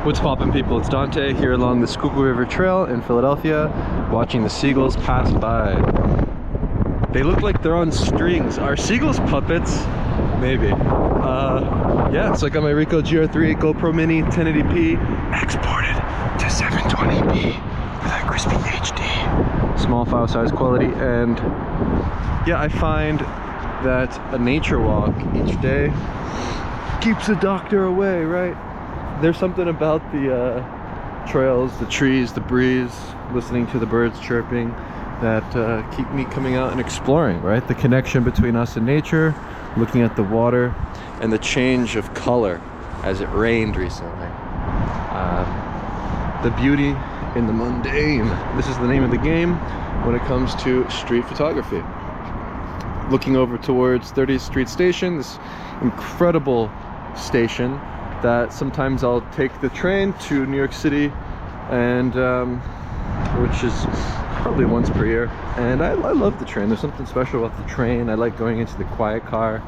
What's poppin', people? It's Dante here along the Schuylkill River Trail in Philadelphia, watching the seagulls pass by. They look like they're on strings. Are seagulls puppets? Maybe. Yeah, so I got my Ricoh GR3 GoPro Mini 1080p exported to 720p with that crispy HD. Small file size quality, and yeah, I find that a nature walk each day keeps the doctor away, right? There's something about the trails, the trees, the breeze, listening to the birds chirping that keep me coming out and exploring, right? The connection between us and nature, looking at the water, and the change of color as it rained recently. The beauty in the mundane. This is the name of the game when it comes to street photography. Looking over towards 30th Street Station, this incredible station that sometimes I'll take the train to New York City, and which is probably once per year. And I love the train. There's something special about the train. I like going into the quiet car,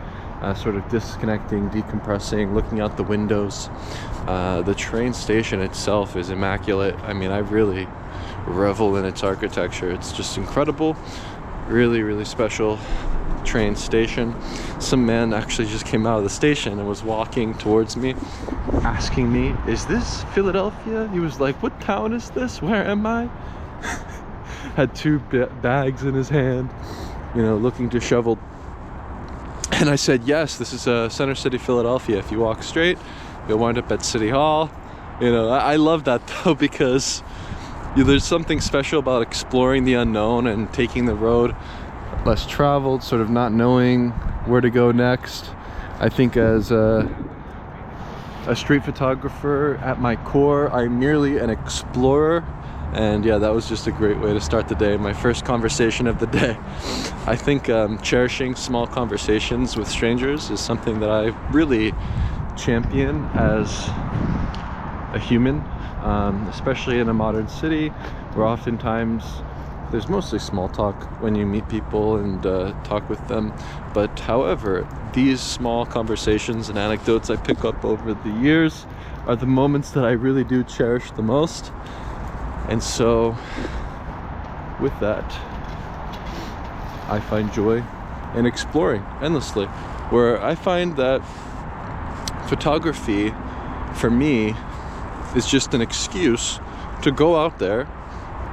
sort of disconnecting, decompressing, looking out the windows. The train station itself is immaculate. I mean, I really revel in its architecture. It's just incredible. Really, really special train station. Some man actually just came out of the station and was walking towards me, asking me, "Is this Philadelphia?" He was like, "What town is this? Where am I?" Had two bags in his hand, you know, looking disheveled. And I said, "Yes, this is Center City, Philadelphia. If you walk straight, you'll wind up at City Hall." You know, I love that though, because there's something special about exploring the unknown and taking the road less traveled, sort of not knowing where to go next. I think as a street photographer at my core, I'm merely an explorer. And yeah, that was just a great way to start the day, my first conversation of the day. I think cherishing small conversations with strangers is something that I really champion as a human, especially in a modern city where oftentimes there's mostly small talk when you meet people and talk with them. But however, these small conversations and anecdotes I pick up over the years are the moments that I really do cherish the most. And so with that, I find joy in exploring endlessly, where I find that photography for me is just an excuse to go out there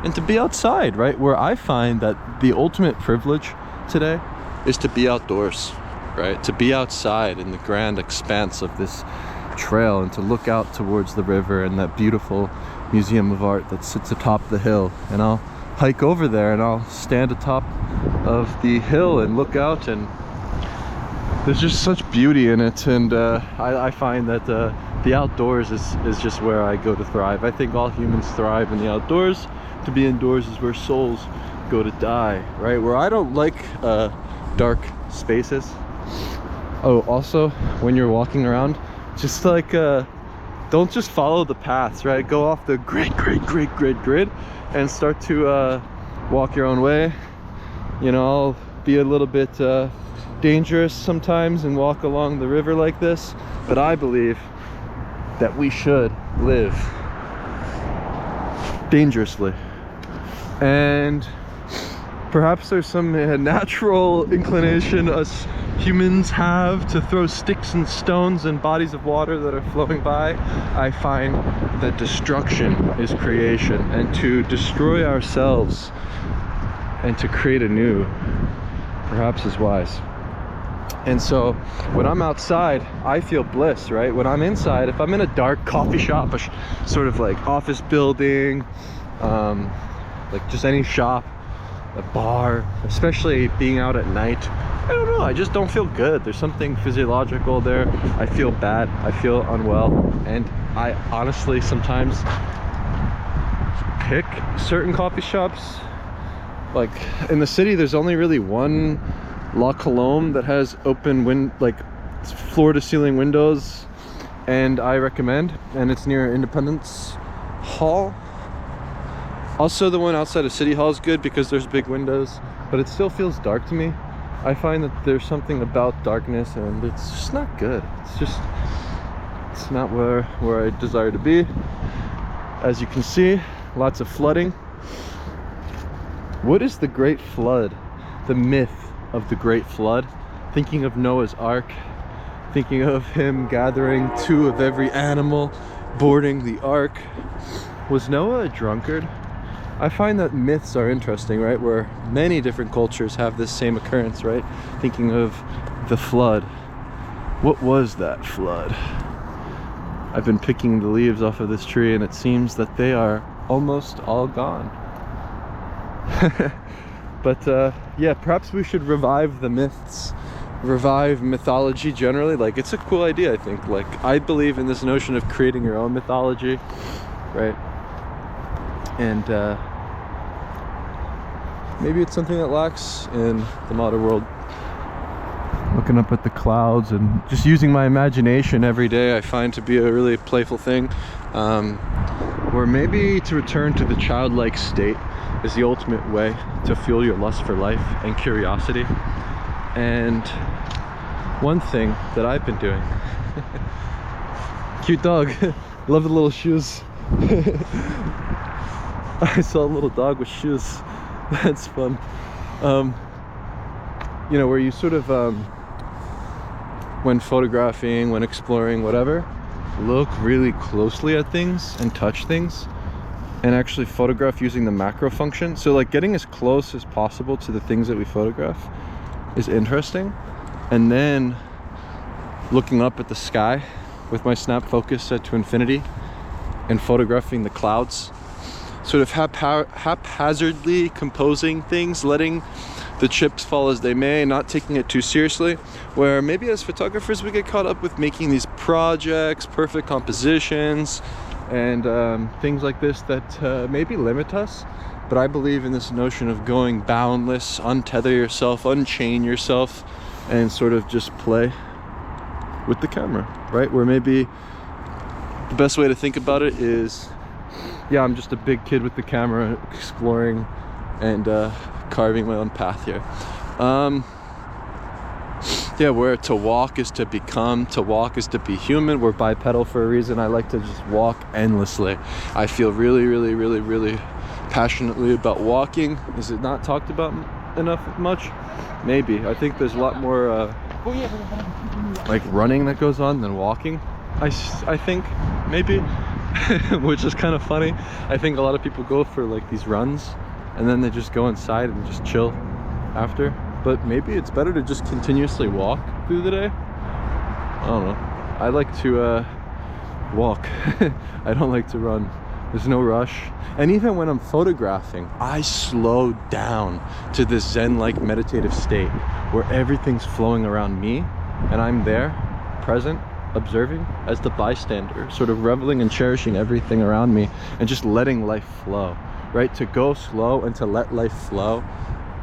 and to be outside, right? Where I find that the ultimate privilege today is to be outdoors, right? To be outside in the grand expanse of this trail and to look out towards the river and that beautiful museum of art that sits atop the hill. And I'll hike over there and I'll stand atop of the hill and look out, and there's just such beauty in it. And I find that the outdoors is just where I go to thrive. I think all humans thrive in the outdoors. To be indoors is where souls go to die, right? Where I don't like dark spaces. Oh, also, when you're walking around, just like don't just follow the paths, right? Go off the grid and start to walk your own way. You know, I'll be a little bit dangerous sometimes and walk along the river like this, but I believe that we should live dangerously. And perhaps there's some natural inclination us humans have to throw sticks and stones in bodies of water that are flowing by. I find that destruction is creation, and to destroy ourselves and to create anew perhaps is wise. And so when I'm outside, I feel bliss, right? When I'm inside, if I'm in a dark coffee shop, a sort of like office building, like just any shop, a bar, especially being out at night, I don't know, I just don't feel good. There's something physiological there. I feel bad, I feel unwell, and I honestly sometimes pick certain coffee shops. Like in the city, there's only really one La Colombe that has open like floor to ceiling windows, and I recommend, and it's near Independence Hall. Also, the one outside of City Hall is good because there's big windows, but it still feels dark to me. I find that there's something about darkness and it's just not good. It's just It's not where I desire to be. As you can see, lots of flooding. What is the Great Flood? The myth of the Great Flood. Thinking of Noah's Ark, thinking of him gathering 2 of every animal, boarding the ark. Was Noah a drunkard? I find that myths are interesting, right? Where many different cultures have this same occurrence, right? Thinking of the flood. What was that flood? I've been picking the leaves off of this tree and it seems that they are almost all gone. But yeah, perhaps we should revive the myths, revive mythology generally. Like, it's a cool idea, I think. Like, I believe in this notion of creating your own mythology, right? And maybe it's something that lacks in the modern world. Looking up at the clouds and just using my imagination every day, I find to be a really playful thing. Or maybe to return to the childlike state is the ultimate way to fuel your lust for life and curiosity. And one thing that I've been doing, cute dog, love the little shoes. I saw a little dog with shoes. That's fun. You know, where you sort of when photographing, when exploring, whatever, look really closely at things and touch things and actually photograph using the macro function. So like getting as close as possible to the things that we photograph is interesting. And then looking up at the sky with my snap focus set to infinity and photographing the clouds, sort of haphazardly composing things, letting the chips fall as they may, not taking it too seriously, where maybe as photographers we get caught up with making these projects, perfect compositions, and things like this that maybe limit us. But I believe in this notion of going boundless, untether yourself, unchain yourself, and sort of just play with the camera, right? Where maybe the best way to think about it is, yeah, I'm just a big kid with the camera exploring and carving my own path here. Yeah, where to walk is to become, to walk is to be human. We're bipedal for a reason. I like to just walk endlessly. I feel really passionately about walking. Is it not talked about enough much? Maybe. I think there's a lot more like running that goes on than walking. I think maybe. Which is kind of funny. I think a lot of people go for like these runs and then they just go inside and just chill after. But maybe it's better to just continuously walk through the day. I don't know. I like to walk. I don't like to run. There's no rush. And even when I'm photographing, I slow down to this Zen-like meditative state where everything's flowing around me and I'm there, present, observing as the bystander, sort of reveling and cherishing everything around me and just letting life flow, right? To go slow and to let life flow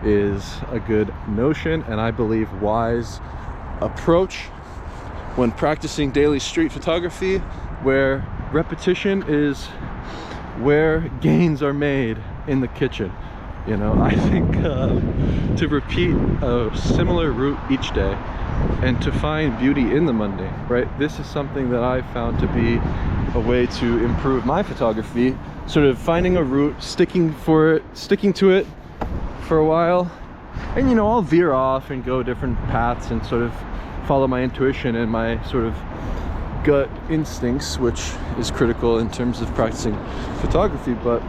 is a good notion, and I believe wise approach when practicing daily street photography, where repetition is where gains are made in the kitchen. You know, I think to repeat a similar route each day and to find beauty in the mundane, right? This is something that I found to be a way to improve my photography, sort of finding a route, sticking to it for a while, and you know, I'll veer off and go different paths and sort of follow my intuition and my sort of gut instincts, which is critical in terms of practicing photography. But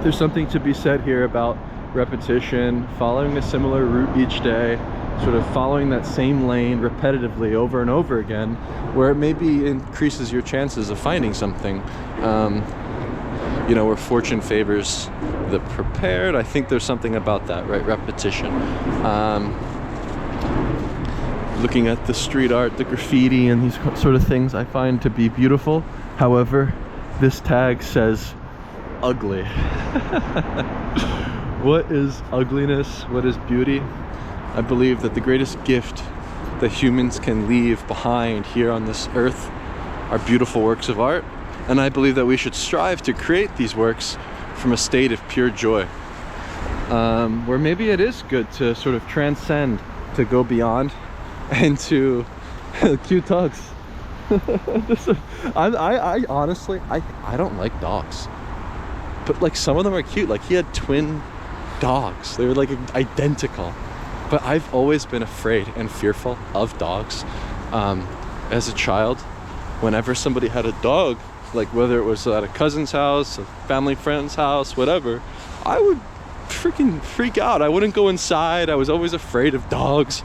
there's something to be said here about repetition, following a similar route each day, sort of following that same lane repetitively over and over again, where it maybe increases your chances of finding something. You know, where fortune favors the prepared. I think there's something about that, right? Repetition. Looking at the street art, the graffiti, and these sort of things I find to be beautiful. However, this tag says ugly. What is ugliness? What is beauty? I believe that the greatest gift that humans can leave behind here on this earth are beautiful works of art. And I believe that we should strive to create these works from a state of pure joy. Where maybe it is good to sort of transcend, to go beyond, and to cute dogs. I honestly, I don't like dogs, but like some of them are cute. Like he had twin dogs. They were like identical. But I've always been afraid and fearful of dogs. As a child, whenever somebody had a dog, like whether it was at a cousin's house, a family friend's house, whatever, I would freaking freak out. I wouldn't go inside. I was always afraid of dogs.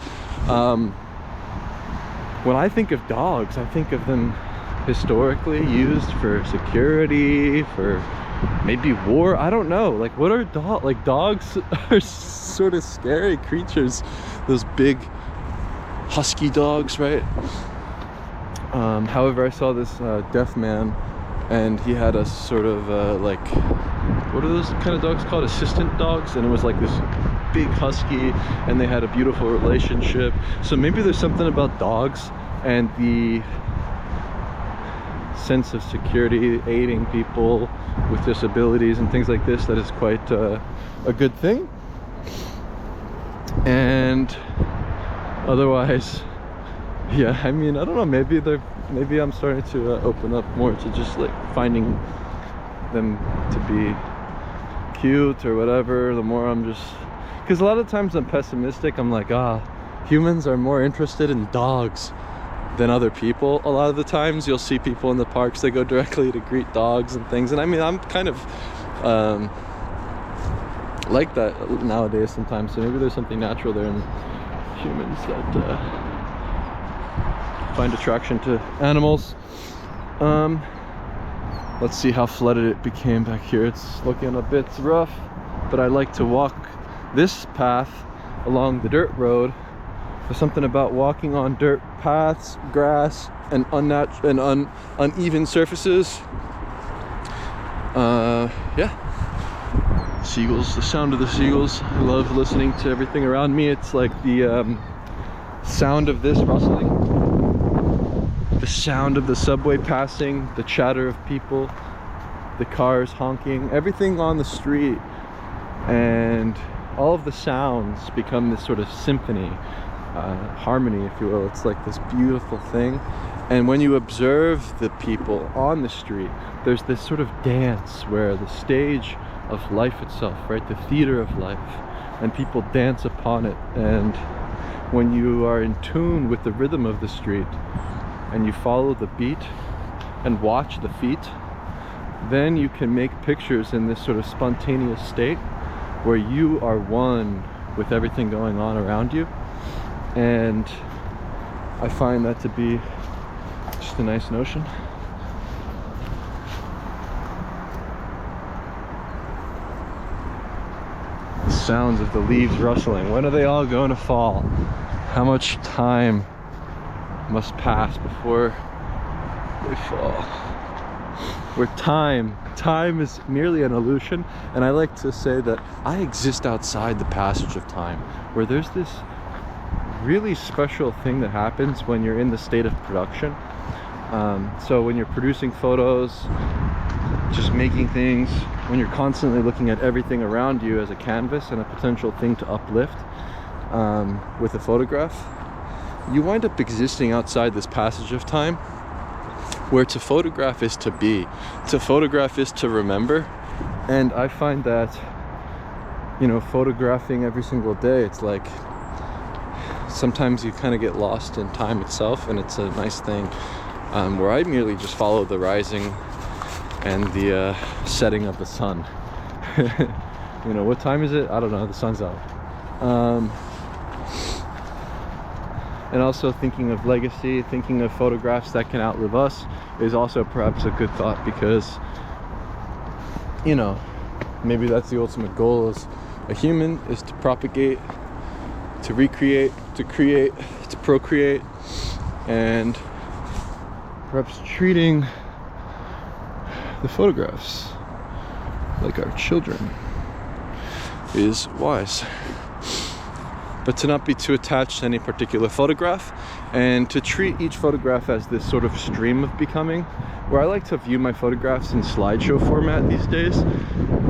When I think of dogs, I think of them historically used for security, for maybe war. I don't know. Like, what are dogs? Like, dogs are sort of scary creatures. Those big husky dogs, right? However, I saw this deaf man, and he had a sort of like, what are those kind of dogs called? Assistant dogs. And it was like this big husky, and they had a beautiful relationship. So maybe there's something about dogs and the sense of security, aiding people with disabilities and things like this, that is quite a good thing. And otherwise, yeah, I mean, I don't know, maybe I'm starting to open up more to just like finding them to be cute or whatever. The more I'm just, because a lot of times I'm pessimistic. I'm like, humans are more interested in dogs than other people. A lot of the times you'll see people in the parks, they go directly to greet dogs and things. And I mean, I'm kind of like that nowadays sometimes. So maybe there's something natural there in humans that find attraction to animals. Let's see how flooded it became back here. It's looking a bit rough, but I like to walk this path along the dirt road. There's something about walking on dirt paths, grass, and uneven surfaces. Yeah. Seagulls, the sound of the seagulls. I love listening to everything around me. It's like the sound of this rustling, the sound of the subway passing, the chatter of people, the cars honking, everything on the street, and all of the sounds become this sort of symphony, harmony, if you will. It's like this beautiful thing. And when you observe the people on the street, there's this sort of dance where the stage of life itself, right, the theater of life, and people dance upon it. And when you are in tune with the rhythm of the street and you follow the beat and watch the feet, then you can make pictures in this sort of spontaneous state where you are one with everything going on around you. And I find that to be just a nice notion. The sounds of the leaves rustling. When are they all going to fall? How much time must pass before they fall? Where time is merely an illusion. And I like to say that I exist outside the passage of time, where there's this really special thing that happens when you're in the state of production. So when you're producing photos, just making things, when you're constantly looking at everything around you as a canvas and a potential thing to uplift with a photograph, you wind up existing outside this passage of time, where to photograph is to be, to photograph is to remember. And I find that, you know, photographing every single day, it's like sometimes you kind of get lost in time itself, and it's a nice thing, where I merely just follow the rising and the setting of the sun. You know, what time is it? I don't know, the sun's out. And also thinking of legacy, thinking of photographs that can outlive us is also perhaps a good thought, because, you know, maybe that's the ultimate goal as a human, is to propagate, to recreate, to create, to procreate, and perhaps treating the photographs like our children is wise. But to not be too attached to any particular photograph, and to treat each photograph as this sort of stream of becoming, where I like to view my photographs in slideshow format these days.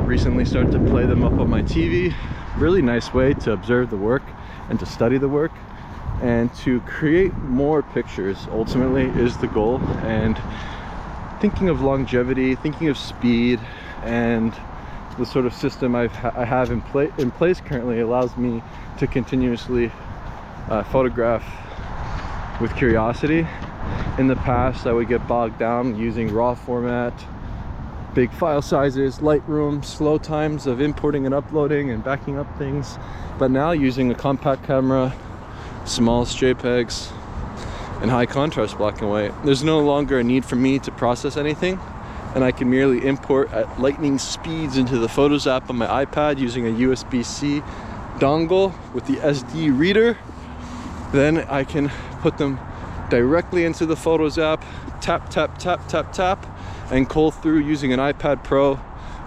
Recently started to play them up on my TV. Really nice way to observe the work and to study the work. and to create more pictures ultimately is the goal. And thinking of longevity, thinking of speed, and the sort of system I have in place currently allows me to continuously photograph with curiosity. In the past, I would get bogged down using RAW format, big file sizes, Lightroom, slow times of importing and uploading and backing up things. But now, using a compact camera, small JPEGs, and high contrast black and white, there's no longer a need for me to process anything, and I can merely import at lightning speeds into the Photos app on my iPad using a USB-C dongle with the SD reader. Then I can put them directly into the Photos app, tap, tap, tap, tap, tap, and cull through using an iPad Pro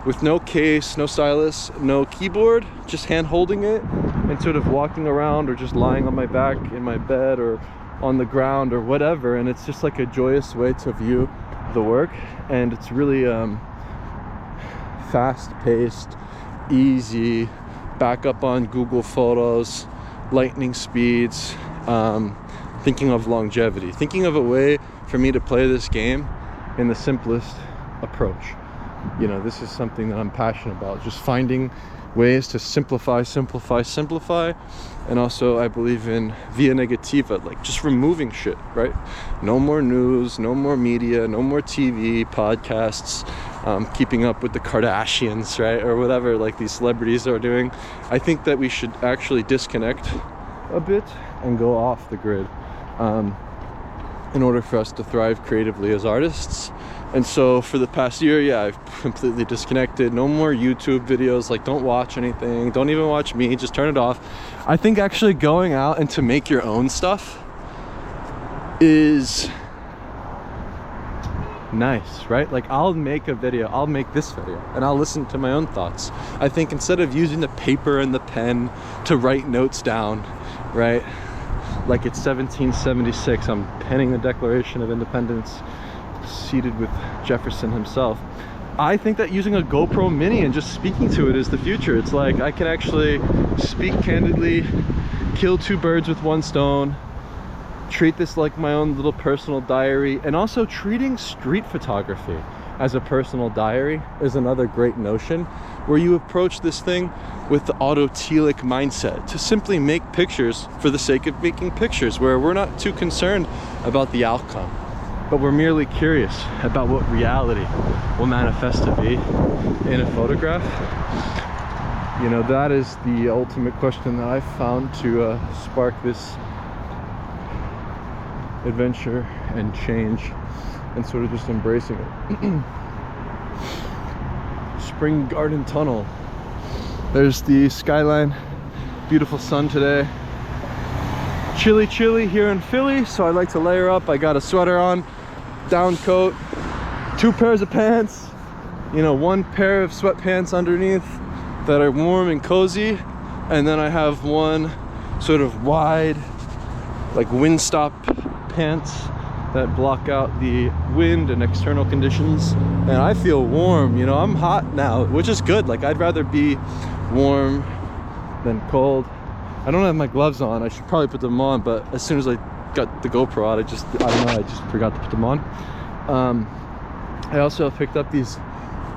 with no case, no stylus, no keyboard, just hand holding it and sort of walking around, or just lying on my back in my bed or on the ground or whatever. And it's just like a joyous way to view the work, and it's really fast-paced, easy, backup on Google Photos, lightning speeds, thinking of longevity, thinking of a way for me to play this game in the simplest approach. You know, this is something that I'm passionate about, just finding ways to simplify. And also, I believe in via negativa, like just removing shit, right? No more news, no more media, no more TV, podcasts, keeping up with the Kardashians, right? Or whatever, like these celebrities are doing. I think that we should actually disconnect a bit and go off the grid in order for us to thrive creatively as artists. And so for the past year, yeah, I've completely disconnected. No more YouTube videos, like don't watch anything, don't even watch me, just turn it off. I think actually going out and to make your own stuff is nice, right? Like I'll make a video, I'll make this video, and I'll listen to my own thoughts. I think instead of using the paper and the pen to write notes down, right? Like it's 1776, I'm penning the Declaration of Independence, seated with Jefferson himself. I think that using a GoPro Mini and just speaking to it is the future. It's like I can actually speak candidly, kill two birds with one stone, treat this like my own little personal diary. And also treating street photography as a personal diary is another great notion, where you approach this thing with the autotelic mindset to simply make pictures for the sake of making pictures, where we're not too concerned about the outcome, but we're merely curious about what reality will manifest to be in a photograph. You know, that is the ultimate question that I found to spark this adventure and change, and sort of just embracing it. Spring Garden Tunnel. There's the skyline. Beautiful sun today. Chilly here in Philly, so I like to layer up. I got a sweater on, down coat, 2 pairs of pants, you know, 1 pair of sweatpants underneath that are warm and cozy, and then I have 1 sort of wide, like windstop pants that block out the wind and external conditions. And I feel warm, you know, I'm hot now, which is good. Like I'd rather be warm than cold. I don't have my gloves on. I should probably put them on, but as soon as I got the GoPro out, I don't know, I just forgot to put them on. I also picked up these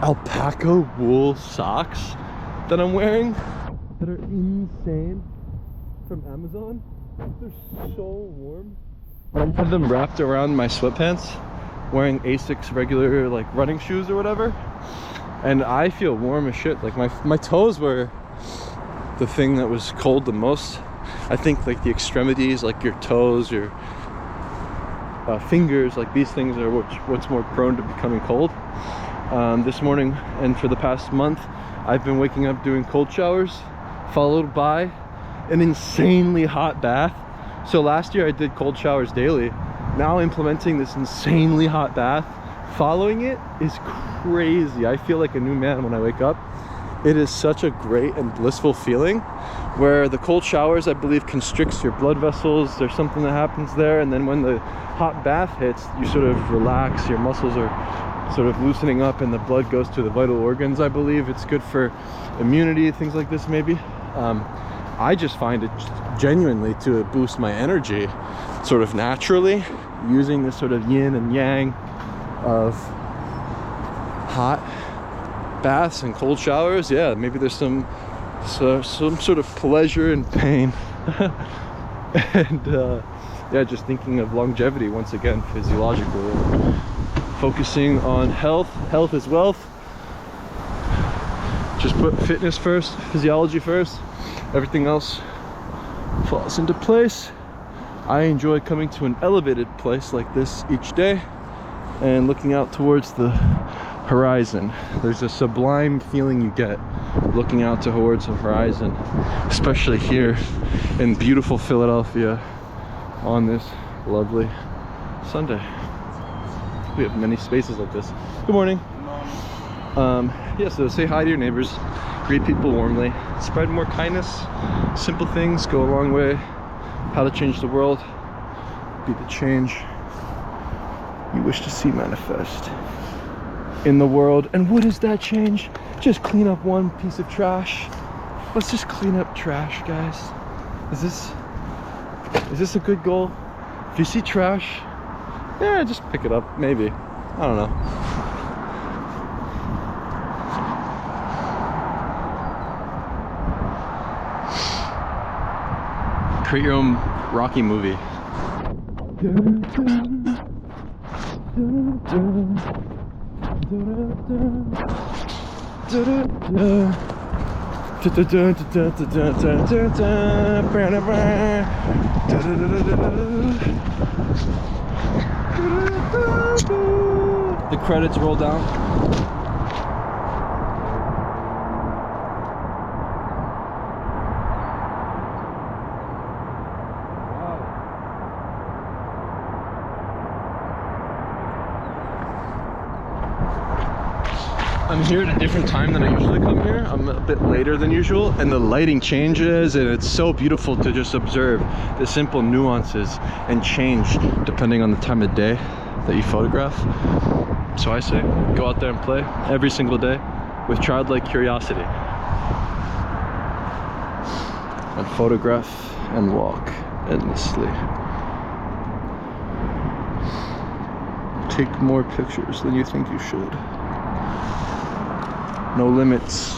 alpaca wool socks that I'm wearing that are insane, from Amazon. They're so warm. I have them wrapped around my sweatpants, wearing Asics regular like running shoes or whatever, and I feel warm as shit. Like my toes were the thing that was cold the most. I think like the extremities, like your toes, your fingers, like these things are what's more prone to becoming cold. This morning and for the past month, I've been waking up doing cold showers, followed by an insanely hot bath. So last year I did cold showers daily. Now implementing this insanely hot bath, following it is crazy. I feel like a new man when I wake up. It is such a great and blissful feeling, where the cold showers, I believe, constricts your blood vessels. There's something that happens there, and then when the hot bath hits, you sort of relax, your muscles are sort of loosening up, and the blood goes to the vital organs. I believe it's good for immunity, things like this maybe. I just find it genuinely to boost my energy sort of naturally, using this sort of yin and yang of hot baths and cold showers. Yeah, maybe there's some sort of pleasure and pain. And yeah, just thinking of longevity once again, physiologically, focusing on health. Health is wealth. Just put fitness first, physiology first, everything else falls into place. I enjoy coming to an elevated place like this each day and looking out towards the horizon. There's a sublime feeling you get looking out towards the horizon, especially here in beautiful Philadelphia on this lovely Sunday. We have many spaces like this. Good morning. Yeah, so say hi to your neighbors, greet people warmly, spread more kindness. Simple things go a long way. How to change the world, be the change you wish to see manifest in the world. And what is that change? Just clean up one piece of trash. Let's just clean up trash, guys. Is this a good goal? If you see trash, yeah, just pick it up, maybe. I don't know. Create your own Rocky movie. The credits roll down. I'm here at a different time than I usually come here. I'm a bit later than usual, and the lighting changes, and it's so beautiful to just observe the simple nuances and change depending on the time of day that you photograph. So I say, go out there and play every single day with childlike curiosity. And photograph and walk endlessly. Take more pictures than you think you should. No limits